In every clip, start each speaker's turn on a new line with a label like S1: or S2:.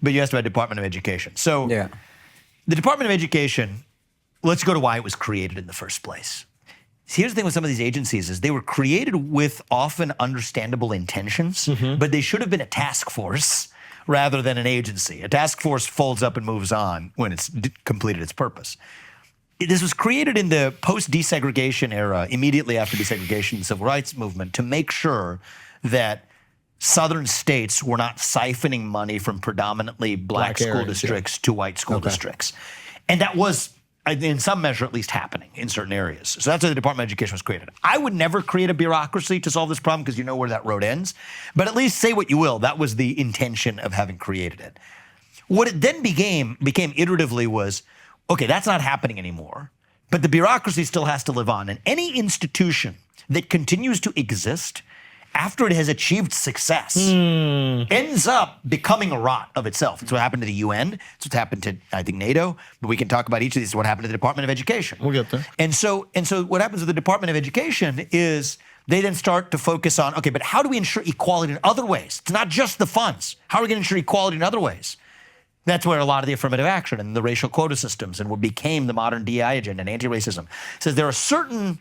S1: but you asked about Department of Education. So
S2: Yeah.
S1: the Department of Education, let's go to why it was created in the first place. Here's the thing with some of these agencies is they were created with often understandable intentions, but they should have been a task force rather than an agency. A task force folds up and moves on when it's completed its purpose. This was created in the post-desegregation era, immediately after desegregation and the civil rights movement, to make sure that Southern states were not siphoning money from predominantly black school
S3: areas,
S1: districts to white school districts. And that was, in some measure, at least happening in certain areas. So that's why the Department of Education was created. I would never create a bureaucracy to solve this problem because you know where that road ends. But at least say what you will, that was the intention of having created it. What it then became iteratively was, okay, that's not happening anymore, but the bureaucracy still has to live on. And any institution that continues to exist after it has achieved success ends up becoming a rot of itself. It's what happened to the UN. It's what happened to, I think, NATO. But we can talk about each of these. It's what happened to the Department of Education.
S3: We'll get there.
S1: And so what happens with the Department of Education is they then start to focus on, okay, but how do we ensure equality in other ways? It's not just the funds. How are we going to ensure equality in other ways? That's where a lot of the affirmative action and the racial quota systems and what became the modern DEI agenda and anti-racism says there are certain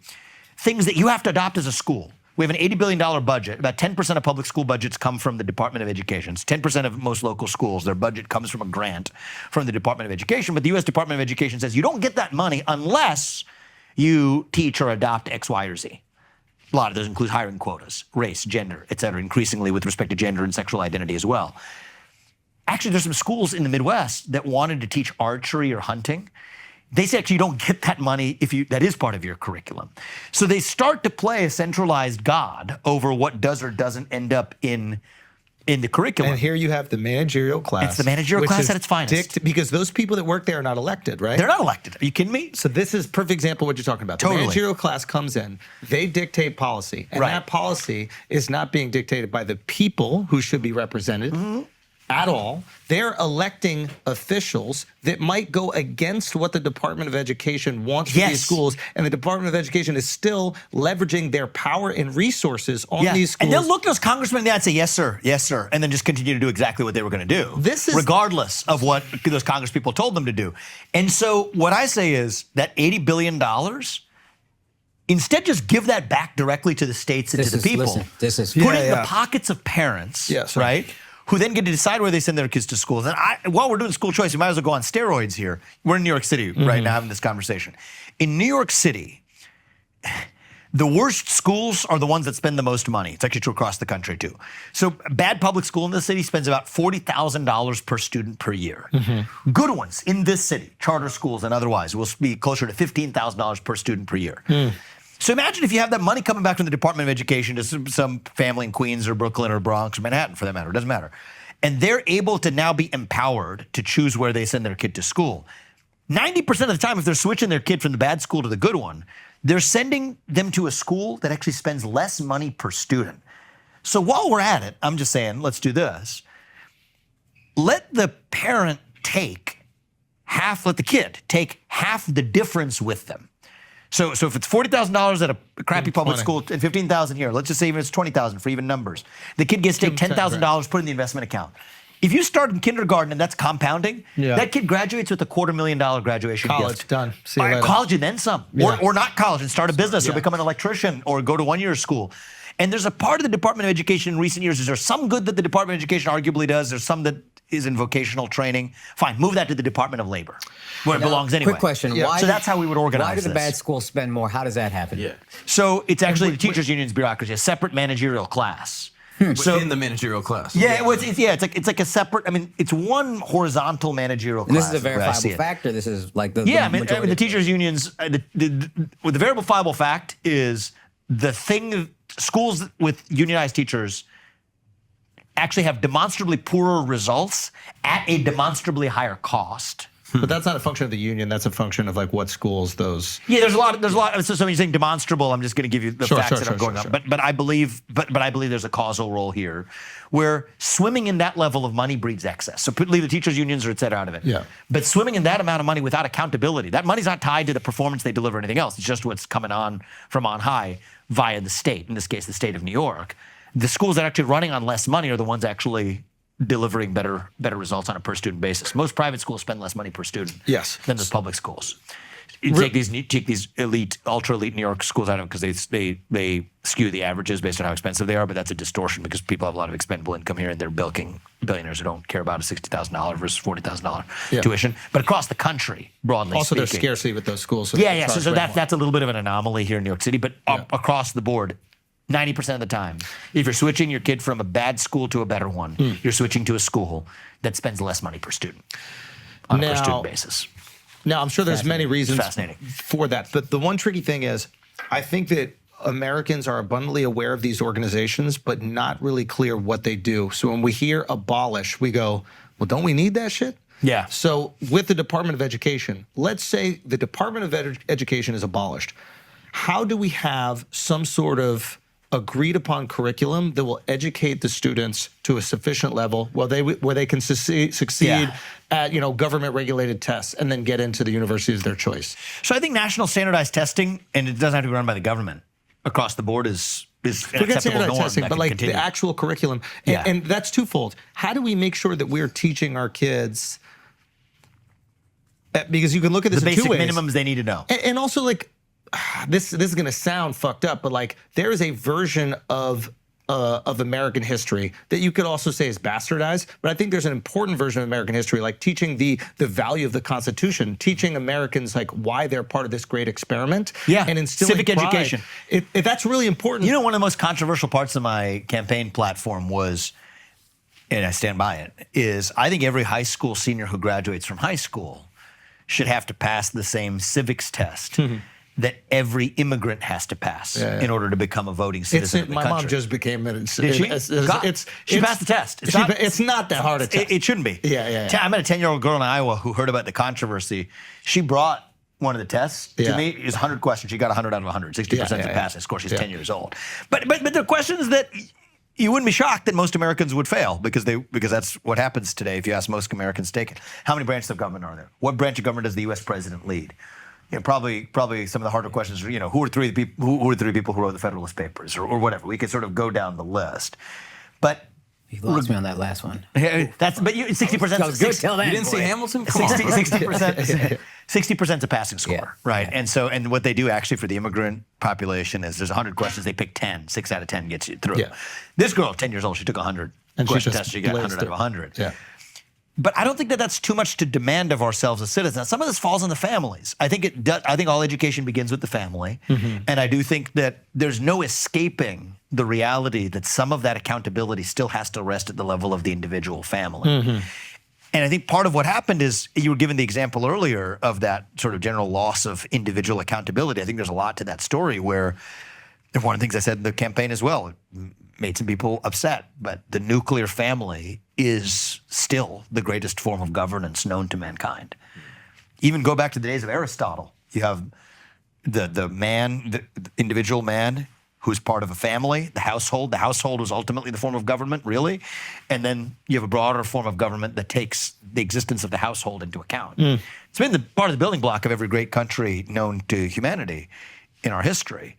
S1: things that you have to adopt as a school. We have an $80 billion budget. About 10% of public school budgets come from the Department of Education. It's 10% of most local schools. Their budget comes from a grant from the Department of Education. But the U.S. Department of Education says you don't get that money unless you teach or adopt X, Y, or Z. A lot of those include hiring quotas, race, gender, et cetera, increasingly with respect to gender and sexual identity as well. Actually, there's some schools in the Midwest that wanted to teach archery or hunting. They say actually you don't get that money if that is part of your curriculum. So they start to play a centralized God over what does or doesn't end up in the curriculum.
S3: And here you have the managerial class.
S1: It's the managerial class at its finest.
S3: Because those people that work there are not elected, right?
S1: They're not elected. Are you kidding me?
S3: So this is perfect example of what you're talking about.
S1: Totally.
S3: The managerial class comes in, they dictate policy, and that policy is not being dictated by the people who should be represented at all. They're electing officials that might go against what the Department of Education wants for these schools, and the Department of Education is still leveraging their power and resources on these schools.
S1: And they'll look at those congressmen in the eye and say, yes, sir, and then just continue to do exactly what they were going to do, regardless of what those congresspeople told them to do. And so what I say is that $80 billion, instead just give that back directly to the states and to the people.
S2: Listen, this is
S1: put it in the pockets of parents, right? Who then get to decide where they send their kids to schools. And while we're doing school choice, we might as well go on steroids here. We're in New York City right now having this conversation. In New York City, the worst schools are the ones that spend the most money. It's actually true across the country too. So bad public school in this city spends about $40,000 per student per year. Good ones in this city, charter schools and otherwise, will be closer to $15,000 per student per year. So imagine if you have that money coming back from the Department of Education to some family in Queens or Brooklyn or Bronx or Manhattan for that matter, it doesn't matter. And they're able to now be empowered to choose where they send their kid to school. 90% of the time, if they're switching their kid from the bad school to the good one, they're sending them to a school that actually spends less money per student. So while we're at it, I'm just saying, let's do this. Let the parent let the kid take half the difference with them. So if it's $40,000 at a crappy public school and $15,000 here, let's just say even it's $20,000 for even numbers. The kid gets to take $10,000, put in the investment account. If you start in kindergarten and that's compounding, that kid graduates with a $250,000 graduation
S3: college
S1: gift.
S3: done. See you later.
S1: College and then some, or not college and start a business or become an electrician or go to one-year school. And there's a part of the Department of Education in recent years. Is there some good that the Department of Education arguably does? There's some that is in vocational training. Fine, move that to the Department of Labor, where it belongs anyway.
S2: Quick question.
S1: So that's how we would organize
S2: Why do the
S1: this.
S2: bad schools spend more? How does that happen?
S1: So it's actually the teachers' union's bureaucracy, a separate managerial class.
S4: Within the managerial class.
S1: It's like a separate. I mean, it's one horizontal managerial class.
S2: And this is a verifiable factor. This is like the
S1: the teachers' unions. The verifiable fact is the thing. Schools with unionized teachers actually have demonstrably poorer results at a demonstrably higher cost.
S3: But that's not a function of the union. That's a function of like what schools those.
S1: Yeah, there's a lot. So when you're saying demonstrable, I'm just going to give you the facts that are going on. But I believe there's a causal role here, where swimming in that level of money breeds excess. So leave the teachers' unions or et cetera out of it.
S3: Yeah.
S1: But swimming in that amount of money without accountability, that money's not tied to the performance they deliver or anything else. It's just what's coming on from on high via the state. In this case, the state of New York. The schools that are actually running on less money are the ones actually delivering better results on a per student basis. Most private schools spend less money per student than the public schools. You take these elite, ultra elite New York schools out of because they skew the averages based on how expensive they are, but that's a distortion because people have a lot of expendable income here and they're bilking billionaires who don't care about a $60,000 versus $40,000 tuition. But across the country, broadly
S3: also,
S1: speaking,
S3: there's scarcity with those schools. So
S1: So that's a little bit of an anomaly here in New York City, but across the board, 90% of the time, if you're switching your kid from a bad school to a better one, you're switching to a school that spends less money per student on a per student basis.
S3: Now, I'm sure there's many reasons for that. But the one tricky thing is, I think that Americans are abundantly aware of these organizations, but not really clear what they do. So when we hear abolish, we go, well, don't we need that shit?
S1: Yeah.
S3: So with the Department of Education, let's say the Department of Education is abolished. How do we have some sort of agreed upon curriculum that will educate the students to a sufficient level where they can succeed at government regulated tests and then get into the universities of their choice?
S1: So I think national standardized testing, and it doesn't have to be run by the government across the board, is an acceptable norm
S3: testing, but like the actual curriculum, and that's twofold. How do we make sure that we're teaching our kids? Because you can look at this
S1: the
S3: in two ways.
S1: basic minimums they need to know,
S3: and also like. This is going to sound fucked up, but like there is a version of American history that you could also say is bastardized. But I think there's an important version of American history, like teaching the value of the Constitution, teaching Americans like why they're part of this great experiment, and instilling
S1: civic education.
S3: If that's really important.
S1: One of the most controversial parts of my campaign platform was, and I stand by it, is I think every high school senior who graduates from high school should have to pass the same civics test. That every immigrant has to pass in order to become a voting citizen of the country.
S3: My mom just became an.
S1: Did she? She passed the test.
S3: It's not that hard a test.
S1: It shouldn't be. I met a 10-year-old girl in Iowa who heard about the controversy. She brought one of the tests to me. It was 100 questions. She got 100 out of 100. 60% of the passing score. She's 10 years old. But they're questions that you wouldn't be shocked that most Americans would fail because that's what happens today if you ask most Americans to take it. How many branches of government are there? What branch of government does the U.S. president lead? Probably some of the harder questions are, who are three people who wrote the Federalist Papers or whatever. We could sort of go down the list. But
S2: you lost me on that last one.
S1: But you 60%.
S2: Go tell that.
S4: You didn't see Hamilton?
S1: 60%. 60% is a passing score, right? Yeah. And what they do actually for the immigrant population is there's 100 questions, they pick 10. 6 out of 10 gets you through. Yeah. This girl, 10 years old, she took 100 question test. She got 100 out of 100. Yeah. But I don't think that that's too much to demand of ourselves as citizens. Some of this falls on the families. I think it does. I think all education begins with the family, and I do think that there's no escaping the reality that some of that accountability still has to rest at the level of the individual family. And I think part of what happened is you were given the example earlier of that sort of general loss of individual accountability. I think there's a lot to that story where, and one of the things I said in the campaign as well, made some people upset, but the nuclear family is still the greatest form of governance known to mankind. Even go back to the days of Aristotle. You have the individual man who's part of a family, the household. The household is ultimately the form of government, really. And then you have a broader form of government that takes the existence of the household into account. It's been part of the building block of every great country known to humanity in our history.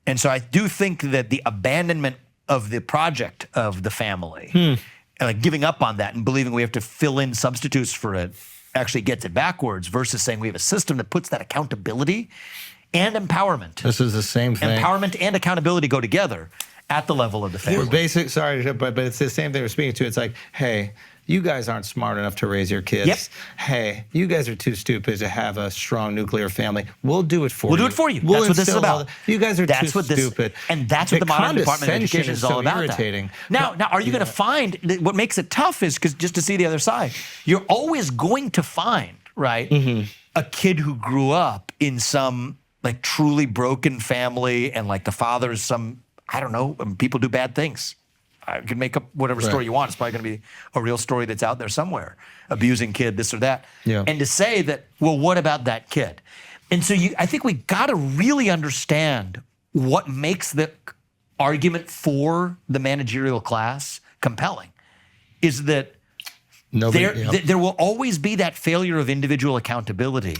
S1: And so I do think that the abandonment of the project of the family, and like giving up on that and believing we have to fill in substitutes for it actually gets it backwards versus saying we have a system that puts that accountability and empowerment.
S3: This is the same thing.
S1: Empowerment and accountability go together at the level of the family.
S3: But it's the same thing we're speaking to. It's like, hey, you guys aren't smart enough to raise your kids.
S1: Yep.
S3: Hey, you guys are too stupid to have a strong nuclear family. We'll do it for you.
S1: We'll do it for you. That's what this is about.
S3: You guys are too stupid.
S1: And that's what the modern Department of Education is all about.
S3: Irritating.
S1: Now, are you going to find that what makes it tough is because just to see the other side, you're always going to find, right, a kid who grew up in some like truly broken family and like the father's some, I don't know, people do bad things. I can make up whatever story you want. It's probably going to be a real story that's out there somewhere. Abusing kid, this or that. Yeah. And to say that, well, what about that kid? And so I think we got to really understand what makes the argument for the managerial class compelling is that there will always be that failure of individual accountability.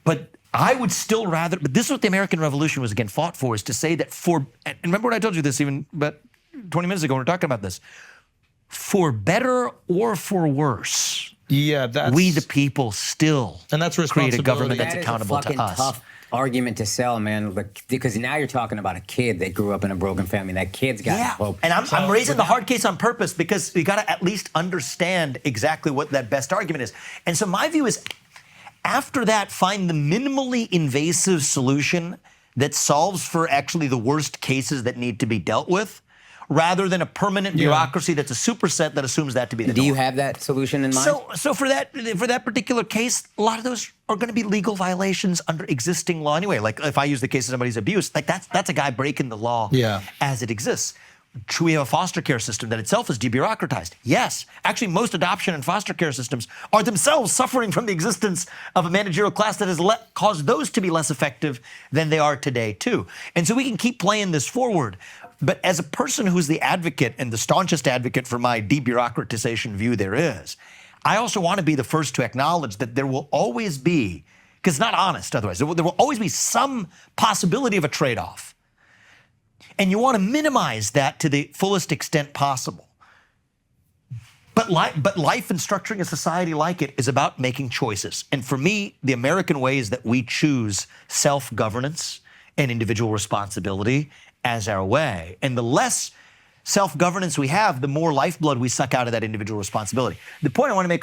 S1: But I would still rather, but this is what the American Revolution was again fought for, is to say that and remember when I told you this even, but 20 minutes ago, we were talking about this. for better or for worse, we the people still
S3: and that's
S1: create a government that's
S2: that
S1: accountable
S2: is a
S1: to us.
S2: Tough argument to sell, man, because now you're talking about a kid that grew up in a broken family. That kid's got hope.
S1: And I'm raising the hard case on purpose because we got to at least understand exactly what that best argument is. And so my view is, after that, find the minimally invasive solution that solves for actually the worst cases that need to be dealt with, rather than a permanent bureaucracy that's a superset that assumes that to be the norm.
S2: Do you have that solution in mind?
S1: So for that particular case, a lot of those are going to be legal violations under existing law anyway. Like if I use the case of somebody's abuse, like that's a guy breaking the law as it exists. Should we have a foster care system that itself is debureaucratized? Yes. Actually, most adoption and foster care systems are themselves suffering from the existence of a managerial class that has caused those to be less effective than they are today, too. And so we can keep playing this forward. But as a person who's the advocate and the staunchest advocate for my debureaucratization view there is, I also want to be the first to acknowledge that there will always be, because it's not honest otherwise, there will always be some possibility of a trade-off. And you want to minimize that to the fullest extent possible. But life and structuring a society like it is about making choices. And for me, the American way is that we choose self-governance and individual responsibility as our way. And the less self-governance we have, the more lifeblood we suck out of that individual responsibility. The point I want to make